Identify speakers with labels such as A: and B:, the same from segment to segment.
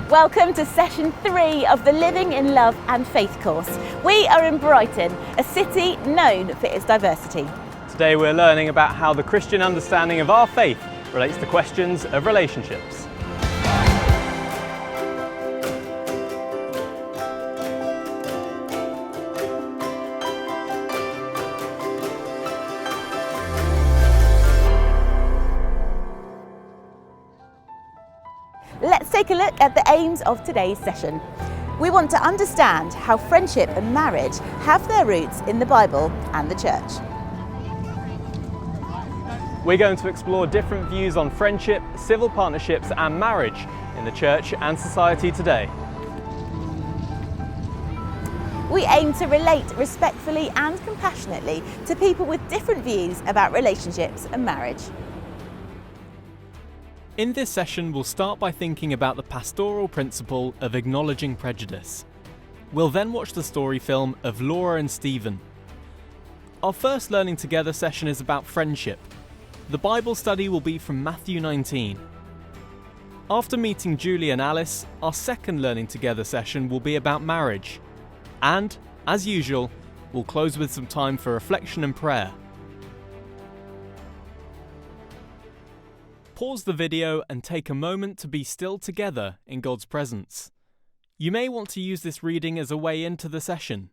A: Welcome to session 3 of the Living in Love and Faith course. We are in Brighton, a city known for its diversity.
B: Today we're learning about how the Christian understanding of our faith relates to questions of relationships.
A: Let's take a look at the aims of today's session. We want to understand how friendship and marriage have their roots in the Bible and the church.
B: We're going to explore different views on friendship, civil partnerships and marriage in the church and society today.
A: We aim to relate respectfully and compassionately to people with different views about relationships and marriage.
B: In this session, we'll start by thinking about the pastoral principle of acknowledging prejudice. We'll then watch the story film of Laura and Stephen. Our first Learning Together session is about friendship. The Bible study will be from Matthew 19. After meeting Julie and Alice, our second Learning Together session will be about marriage. And, as usual, we'll close with some time for reflection and prayer. Pause the video and take a moment to be still together in God's presence. You may want to use this reading as a way into the session.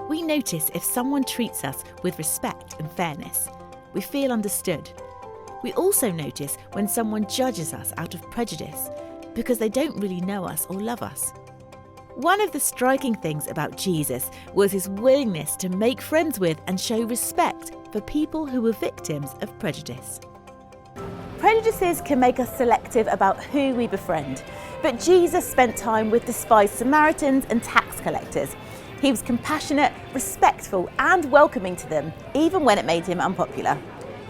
A: We notice if someone treats us with respect and fairness. We feel understood. We also notice when someone judges us out of prejudice because they don't really know us or love us. One of the striking things about Jesus was his willingness to make friends with and show respect for people who were victims of prejudice. Prejudices can make us selective about who we befriend, but Jesus spent time with despised Samaritans and tax collectors. He was compassionate, respectful and welcoming to them, even when it made him unpopular.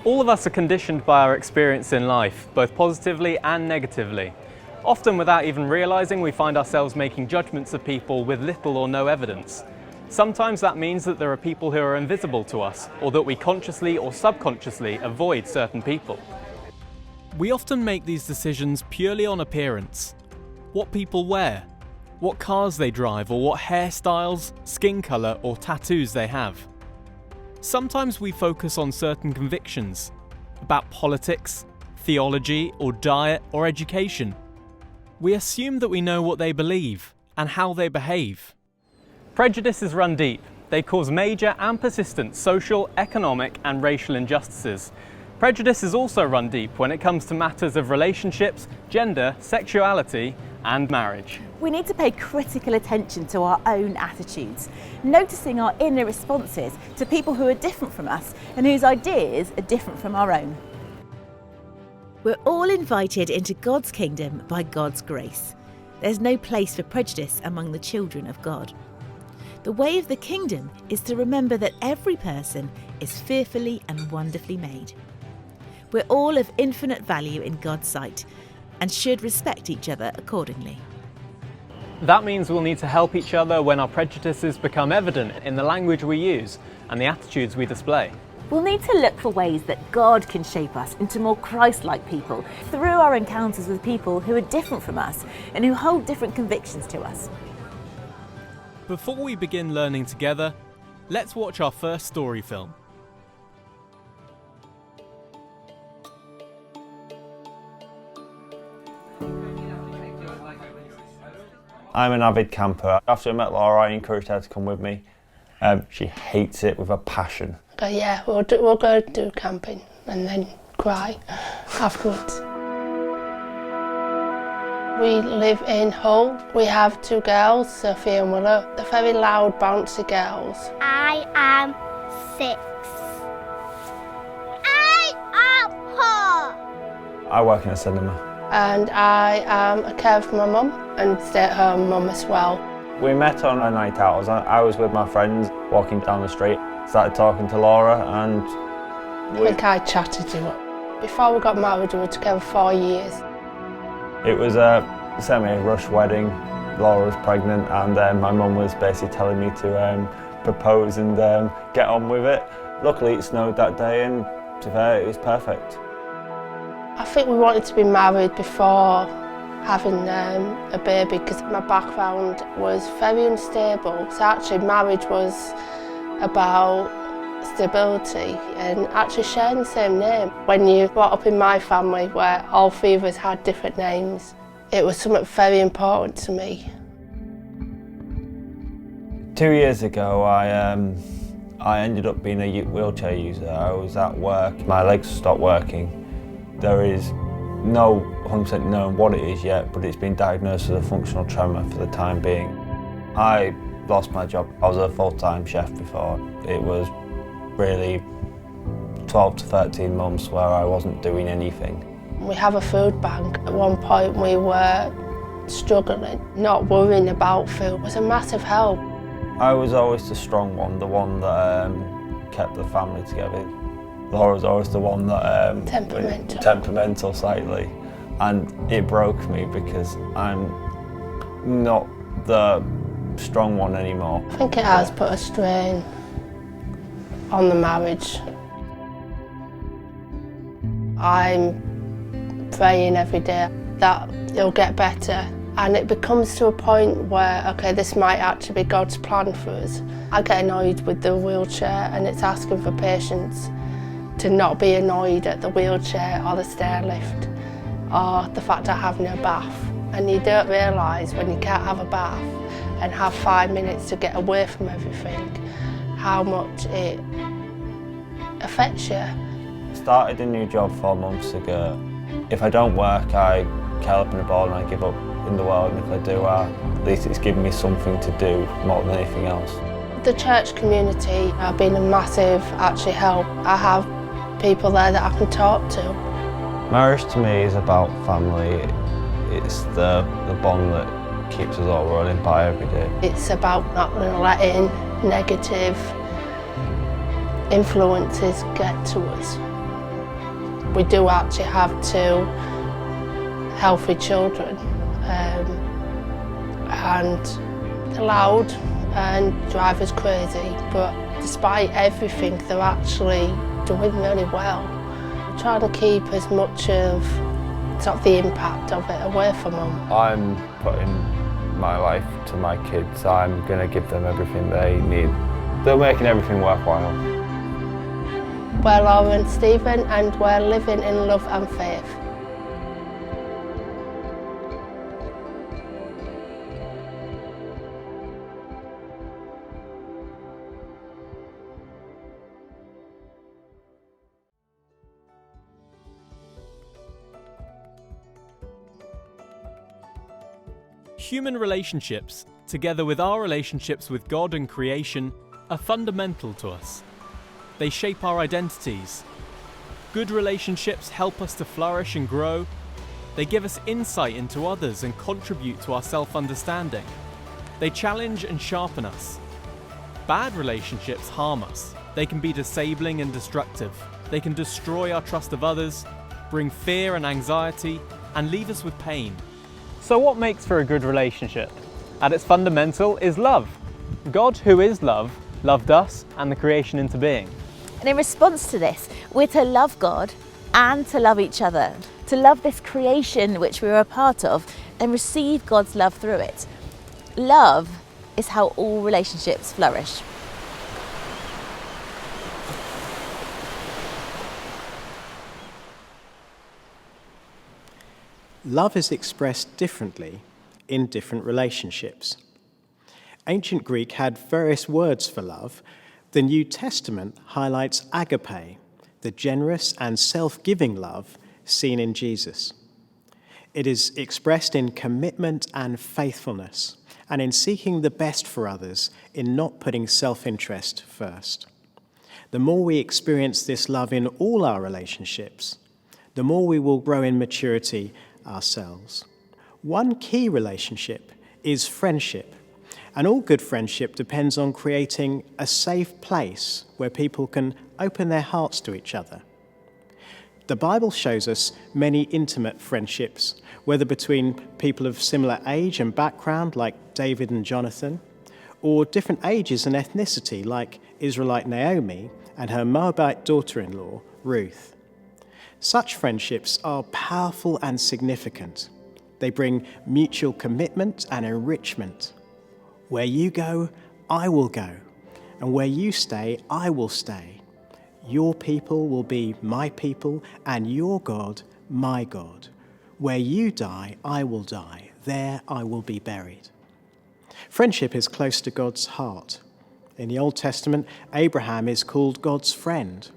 B: All of us are conditioned by our experience in life, both positively and negatively. Often without even realising, we find ourselves making judgments of people with little or no evidence. Sometimes that means that there are people who are invisible to us, or that we consciously or subconsciously avoid certain people. We often make these decisions purely on appearance. What people wear, what cars they drive, or what hairstyles, skin colour or tattoos they have. Sometimes we focus on certain convictions about politics, theology or diet or education. We assume that we know what they believe and how they behave. Prejudices run deep. They cause major and persistent social, economic and racial injustices. Prejudices also run deep when it comes to matters of relationships, gender, sexuality and marriage.
A: We need to pay critical attention to our own attitudes, noticing our inner responses to people who are different from us and whose ideas are different from our own. We're all invited into God's kingdom by God's grace. There's no place for prejudice among the children of God. The way of the kingdom is to remember that every person is fearfully and wonderfully made. We're all of infinite value in God's sight and should respect each other accordingly.
B: That means we'll need to help each other when our prejudices become evident in the language we use and the attitudes we display.
A: We'll need to look for ways that God can shape us into more Christ-like people through our encounters with people who are different from us and who hold different convictions to us.
B: Before we begin learning together, let's watch our first story film.
C: I'm an avid camper. After I met Laura, I encouraged her to come with me. She hates it with a passion.
D: Yeah, we'll go do camping and then cry afterwards. We live in Hull. We have 2 girls, Sophie and Willow. They're very loud, bouncy girls.
E: I am 6. I am 4.
C: I work in a cinema.
D: And I am a carer for my mum and stay-at-home mum as well.
C: We met on a night out. I was with my friends walking down the street, started talking to Laura, and
D: I think I chatted you up. Before we got married, we were together 4 years.
C: it was a semi-rush wedding. Laura was pregnant, and my mum was basically telling me to propose and get on with it. Luckily it snowed that day, and to be fair, it was perfect.
D: I think we wanted to be married before having a baby because my background was very unstable. So actually marriage was about stability and actually sharing the same name. When you brought up in my family where all three of us had different names, it was something very important to me.
C: 2 years ago, I ended up being a wheelchair user. I was at work, my legs stopped working. There is no 100% known what it is yet, but it's been diagnosed as a functional tremor for the time being. I lost my job. I was a full-time chef before. It was really 12 to 13 months where I wasn't doing anything.
D: We have a food bank. At one point we were struggling. Not worrying about food was a massive help.
C: I was always the strong one, the one that kept the family together. Laura was always the one that... temperamental slightly. And it broke me because I'm not the strong one anymore.
D: I think it has put a strain on the marriage. I'm praying every day that it'll get better, and it becomes to a point where, okay, this might actually be God's plan for us. I get annoyed with the wheelchair, and it's asking for patience to not be annoyed at the wheelchair or the stair lift or the fact I have no bath. And you don't realise when you can't have a bath and have 5 minutes to get away from everything, how much it affects you.
C: I started a new job 4 months ago. If I don't work, I curl up in a ball and I give up in the world, and if I do, at least it's given me something to do more than anything else.
D: The church community have been a massive actually help. I have people there that I can talk to.
C: Marriage to me is about family. It's the bond that keeps us all rolling by every day.
D: It's about not letting negative influences get to us. We do actually have 2 healthy children, and they're loud and drive us crazy, but despite everything, they're actually doing really well. I'm trying to keep as much of the impact of it away from them.
C: I'm putting my life to my kids. I'm going to give them everything they need. They're making everything worthwhile.
D: We're Laura and Stephen, and we're living in love and faith.
B: Human relationships, together with our relationships with God and creation, are fundamental to us. They shape our identities. Good relationships help us to flourish and grow. They give us insight into others and contribute to our self-understanding. They challenge and sharpen us. Bad relationships harm us. They can be disabling and destructive. They can destroy our trust of others, bring fear and anxiety, and leave us with pain. So what makes for a good relationship? At its fundamental is love. God, who is love, loved us and the creation into being.
A: And in response to this, we're to love God and to love each other, to love this creation which we're a part of and receive God's love through it. Love is how all relationships flourish.
F: Love is expressed differently in different relationships. Ancient Greek had various words for love. The New Testament highlights agape, the generous and self-giving love seen in Jesus. It is expressed in commitment and faithfulness, and in seeking the best for others, in not putting self-interest first. The more we experience this love in all our relationships, the more we will grow in maturity ourselves. One key relationship is friendship. And all good friendship depends on creating a safe place where people can open their hearts to each other. The Bible shows us many intimate friendships, whether between people of similar age and background, like David and Jonathan, or different ages and ethnicity, like Israelite Naomi and her Moabite daughter-in-law, Ruth. Such friendships are powerful and significant. They bring mutual commitment and enrichment. Where you go, I will go, and where you stay, I will stay. Your people will be my people, and your God, my God. Where you die, I will die. There I will be buried. Friendship is close to God's heart. In the Old Testament, Abraham is called God's friend.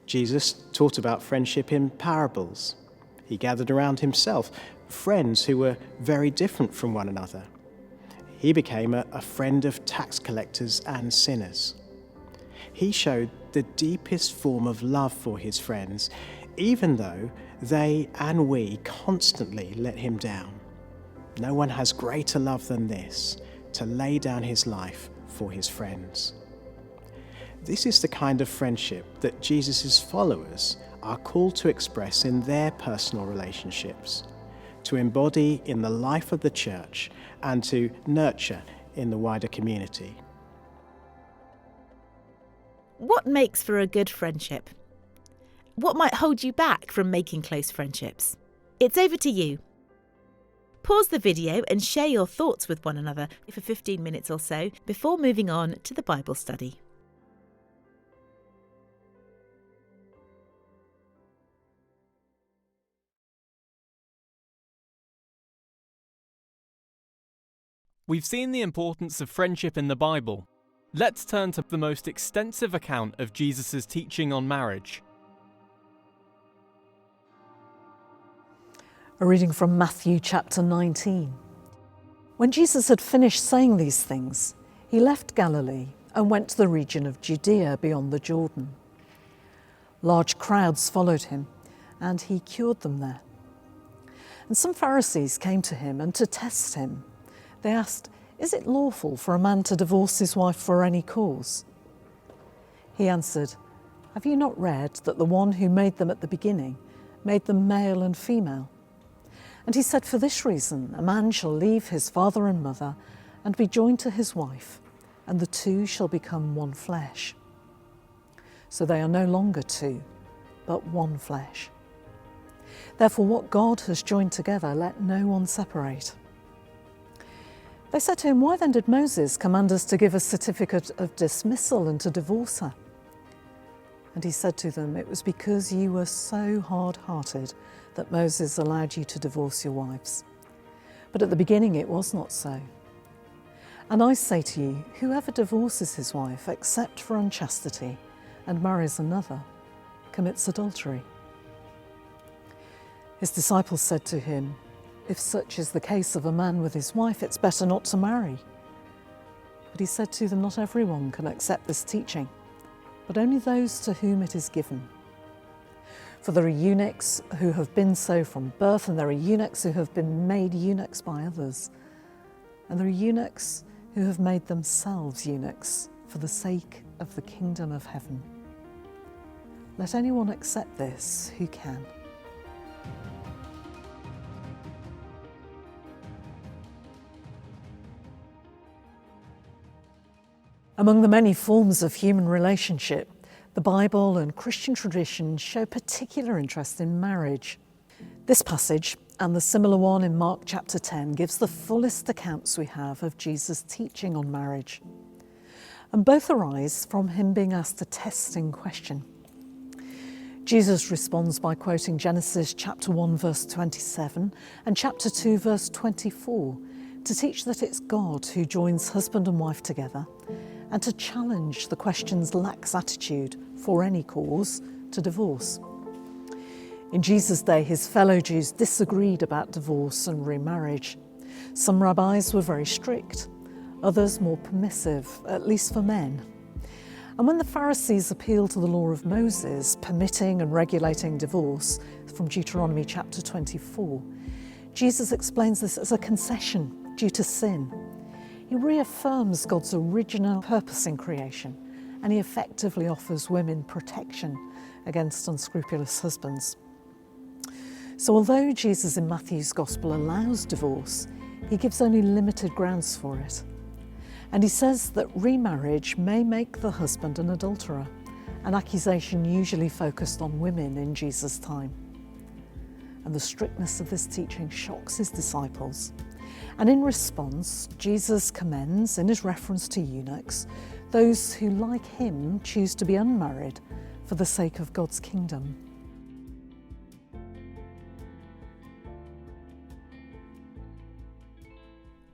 F: Jesus taught about friendship in parables. He gathered around himself friends who were very different from one another. He became a friend of tax collectors and sinners. He showed the deepest form of love for his friends, even though they and we constantly let him down. No one has greater love than this, to lay down his life for his friends. This is the kind of friendship that Jesus' followers are called to express in their personal relationships, to embody in the life of the church and to nurture in the wider community.
A: What makes for a good friendship? What might hold you back from making close friendships? It's over to you. Pause the video and share your thoughts with one another for 15 minutes or so before moving on to the Bible study.
B: We've seen the importance of friendship in the Bible. Let's turn to the most extensive account of Jesus' teaching on marriage.
G: A reading from Matthew chapter 19. When Jesus had finished saying these things, he left Galilee and went to the region of Judea beyond the Jordan. Large crowds followed him, and he cured them there. And some Pharisees came to him, and to test him, they asked, "Is it lawful for a man to divorce his wife for any cause?" He answered, "Have you not read that the one who made them at the beginning made them male and female? And he said, for this reason, a man shall leave his father and mother and be joined to his wife, and the two shall become one flesh. So they are no longer two, but one flesh. Therefore, what God has joined together, let no one separate." They said to him, "Why then did Moses command us to give a certificate of dismissal and to divorce her?" And he said to them, "It was because you were so hard-hearted that Moses allowed you to divorce your wives. But at the beginning it was not so. And I say to you, whoever divorces his wife except for unchastity and marries another commits adultery." His disciples said to him, "If such is the case of a man with his wife, it's better not to marry." But he said to them, "Not everyone can accept this teaching, but only those to whom it is given. For there are eunuchs who have been so from birth, and there are eunuchs who have been made eunuchs by others, and there are eunuchs who have made themselves eunuchs for the sake of the kingdom of heaven. Let anyone accept this who can." Among the many forms of human relationship, the Bible and Christian tradition show particular interest in marriage. This passage, and the similar one in Mark chapter 10, gives the fullest accounts we have of Jesus' teaching on marriage. And both arise from him being asked a testing question. Jesus responds by quoting Genesis chapter 1 verse 27 and chapter 2 verse 24 to teach that it's God who joins husband and wife together, and to challenge the question's lax attitude for any cause to divorce. In Jesus' day, his fellow Jews disagreed about divorce and remarriage. Some rabbis were very strict, others more permissive, at least for men. And when the Pharisees appealed to the law of Moses, permitting and regulating divorce, from Deuteronomy chapter 24, Jesus explains this as a concession due to sin. He reaffirms God's original purpose in creation, and he effectively offers women protection against unscrupulous husbands. So although Jesus in Matthew's Gospel allows divorce, he gives only limited grounds for it. And he says that remarriage may make the husband an adulterer, an accusation usually focused on women in Jesus' time. And the strictness of this teaching shocks his disciples. And in response, Jesus commends, in his reference to eunuchs, those who, like him, choose to be unmarried for the sake of God's kingdom.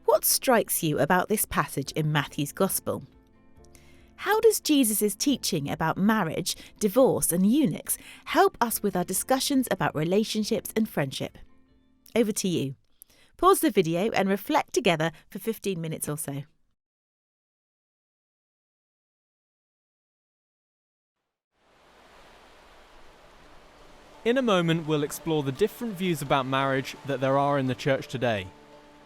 A: What strikes you about this passage in Matthew's Gospel? How does Jesus' teaching about marriage, divorce and eunuchs help us with our discussions about relationships and friendship? Over to you. Pause the video and reflect together for 15 minutes or so.
B: In a moment, we'll explore the different views about marriage that there are in the church today.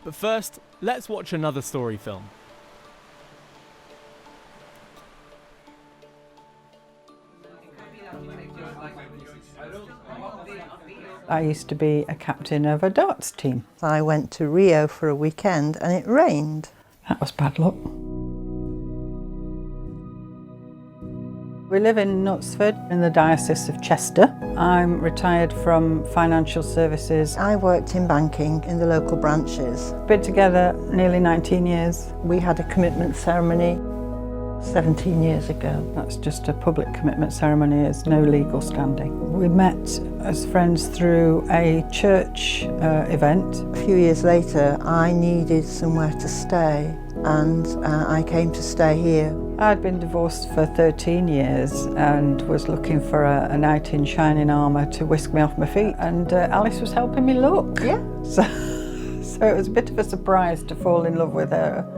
B: But first, let's watch another story film.
H: I used to be a captain of a darts team.
I: I went to Rio for a weekend and it rained.
H: That was bad luck. We live in Knutsford in the Diocese of Chester. I'm retired from financial services.
I: I worked in banking in the local branches.
H: Been together nearly 19 years.
I: We had a commitment ceremony 17 years ago.
H: That's just a public commitment ceremony, there's no legal standing. We met as friends through a church event.
I: A few years later, I needed somewhere to stay and I came to stay here.
H: I'd been divorced for 13 years and was looking for a knight in shining armour to whisk me off my feet, and Alice was helping me look.
I: Yeah.
H: So it was a bit of a surprise to fall in love with her.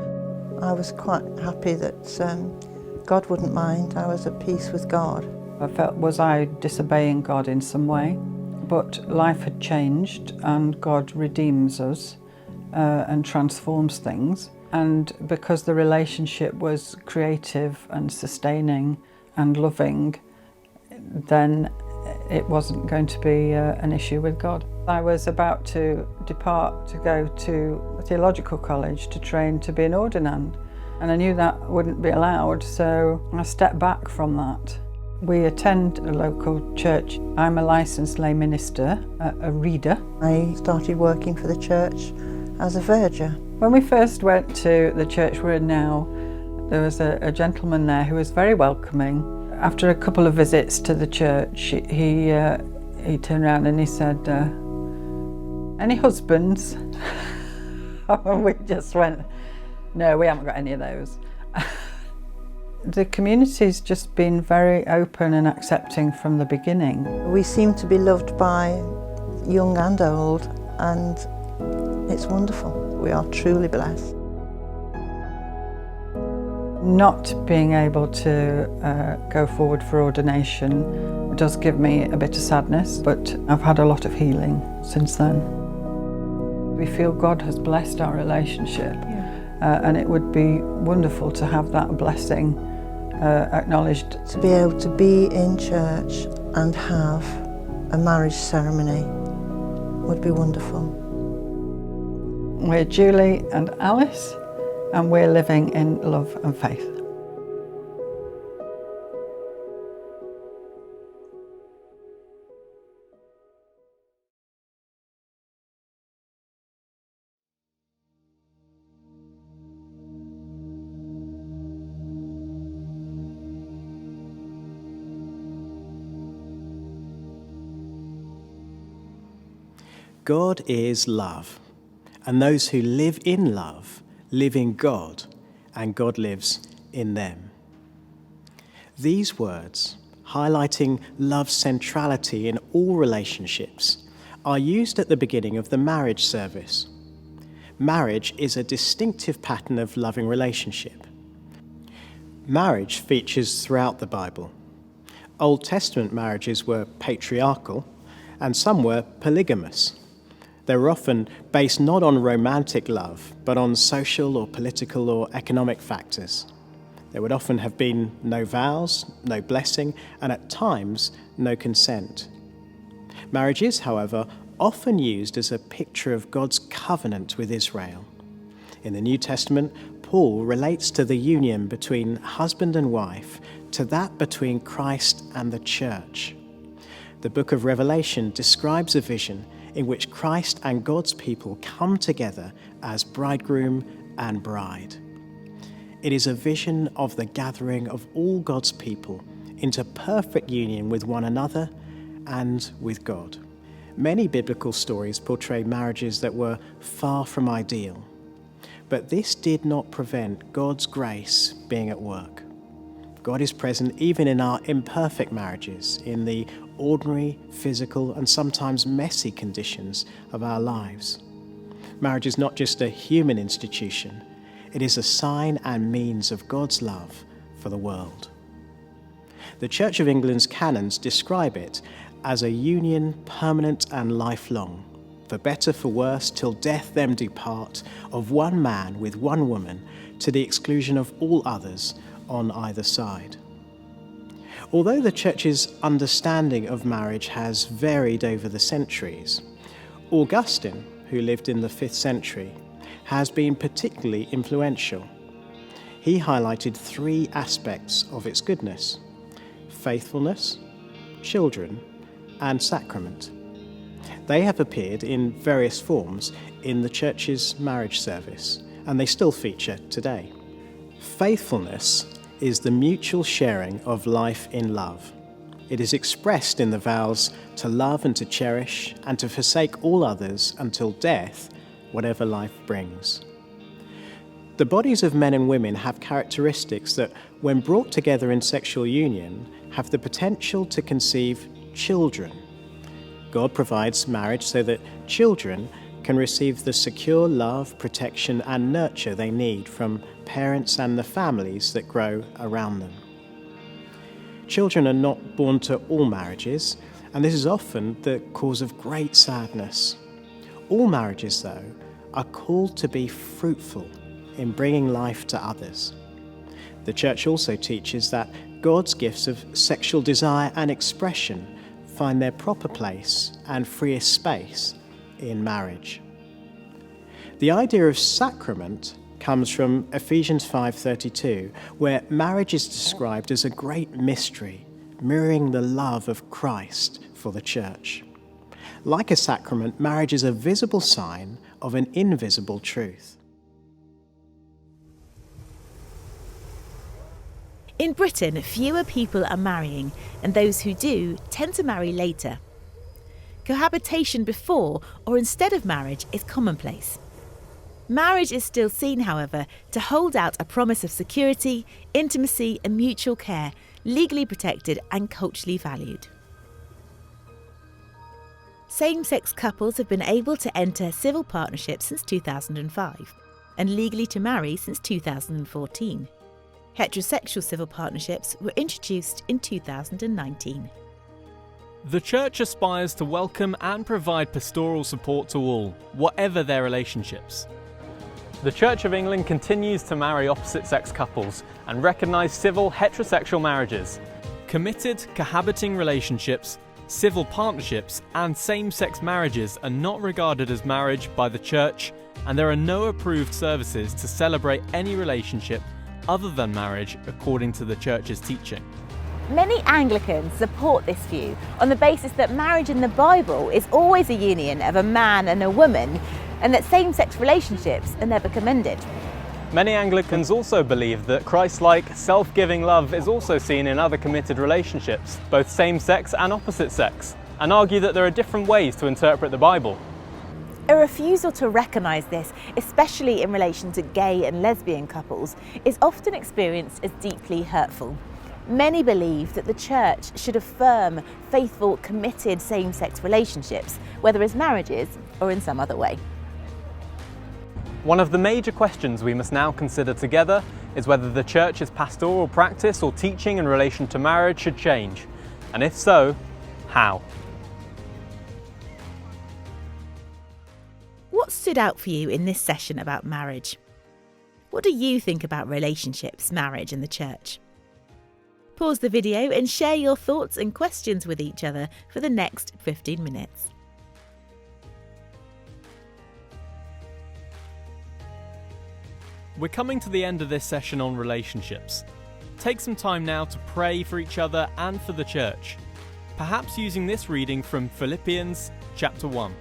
I: I was quite happy that God wouldn't mind. I was at peace with God.
H: I felt, was I disobeying God in some way? But life had changed and God redeems us and transforms things. And because the relationship was creative and sustaining and loving, then it wasn't going to be an issue with God. I was about to depart to go to a theological college to train to be an ordinand, and I knew that wouldn't be allowed, so I stepped back from that. We attend a local church. I'm a licensed lay minister, a reader.
I: I started working for the church as a verger.
H: When we first went to the church we're in now, there was a gentleman there who was very welcoming. After a couple of visits to the church, he turned around and he said, "Any husbands?" And we just went, "No, we haven't got any of those." The community's just been very open and accepting from the beginning.
I: We seem to be loved by young and old, and it's wonderful. We are truly blessed.
H: Not being able to go forward for ordination does give me a bit of sadness, but I've had a lot of healing since then. We feel God has blessed our relationship, and it would be wonderful to have that blessing acknowledged.
I: To be able to be in church and have a marriage ceremony would be wonderful.
H: We're Julie and Alice, and we're living in love and faith.
F: God is love, and those who live in love live in God, and God lives in them. These words, highlighting love's centrality in all relationships, are used at the beginning of the marriage service. Marriage is a distinctive pattern of loving relationship. Marriage features throughout the Bible. Old Testament marriages were patriarchal, and some were polygamous. They were often based not on romantic love, but on social or political or economic factors. There would often have been no vows, no blessing, and at times, no consent. Marriage is, however, often used as a picture of God's covenant with Israel. In the New Testament, Paul relates to the union between husband and wife to that between Christ and the church. The book of Revelation describes a vision in which Christ and God's people come together as bridegroom and bride. It is a vision of the gathering of all God's people into perfect union with one another and with God. Many biblical stories portray marriages that were far from ideal, but this did not prevent God's grace being at work. God is present even in our imperfect marriages, in the ordinary, physical, and sometimes messy conditions of our lives. Marriage is not just a human institution, it is a sign and means of God's love for the world. The Church of England's canons describe it as a union permanent and lifelong, for better for worse, till death them do part, of one man with one woman, to the exclusion of all others on either side. Although the Church's understanding of marriage has varied over the centuries, Augustine, who lived in the 5th century, has been particularly influential. He highlighted 3 aspects of its goodness: faithfulness, children, and sacrament. They have appeared in various forms in the Church's marriage service, and they still feature today. Faithfulness is the mutual sharing of life in love. It is expressed in the vows to love and to cherish and to forsake all others until death, whatever life brings. The bodies of men and women have characteristics that, when brought together in sexual union, have the potential to conceive children. God provides marriage so that children can receive the secure love, protection, and nurture they need from parents and the families that grow around them. Children are not born to all marriages, and this is often the cause of great sadness. All marriages, though, are called to be fruitful in bringing life to others. The Church also teaches that God's gifts of sexual desire and expression find their proper place and freest space in marriage. The idea of sacrament comes from Ephesians 5:32, where marriage is described as a great mystery, mirroring the love of Christ for the Church. Like a sacrament, marriage is a visible sign of an invisible truth.
A: In Britain, fewer people are marrying, and those who do tend to marry later. Cohabitation before or instead of marriage is commonplace. Marriage is still seen, however, to hold out a promise of security, intimacy and mutual care, legally protected and culturally valued. Same-sex couples have been able to enter civil partnerships since 2005 and legally to marry since 2014. Heterosexual civil partnerships were introduced in 2019.
B: The Church aspires to welcome and provide pastoral support to all, whatever their relationships. The Church of England continues to marry opposite-sex couples and recognise civil heterosexual marriages. Committed, cohabiting relationships, civil partnerships and same-sex marriages are not regarded as marriage by the Church, and there are no approved services to celebrate any relationship other than marriage according to the Church's teaching.
A: Many Anglicans support this view on the basis that marriage in the Bible is always a union of a man and a woman, and that same-sex relationships are never commended.
B: Many Anglicans also believe that Christ-like, self-giving love is also seen in other committed relationships, both same-sex and opposite-sex, and argue that there are different ways to interpret the Bible.
A: A refusal to recognise this, especially in relation to gay and lesbian couples, is often experienced as deeply hurtful. Many believe that the Church should affirm faithful, committed same-sex relationships, whether as marriages or in some other way.
B: One of the major questions we must now consider together is whether the Church's pastoral practice or teaching in relation to marriage should change, and if so, how?
A: what stood out for you in this session about marriage? What do you think about relationships, marriage and the church? Pause the video and share your thoughts and questions with each other for the next 15 minutes.
B: We're coming to the end of this session on relationships. Take some time now to pray for each other and for the church, perhaps using this reading from Philippians chapter 1.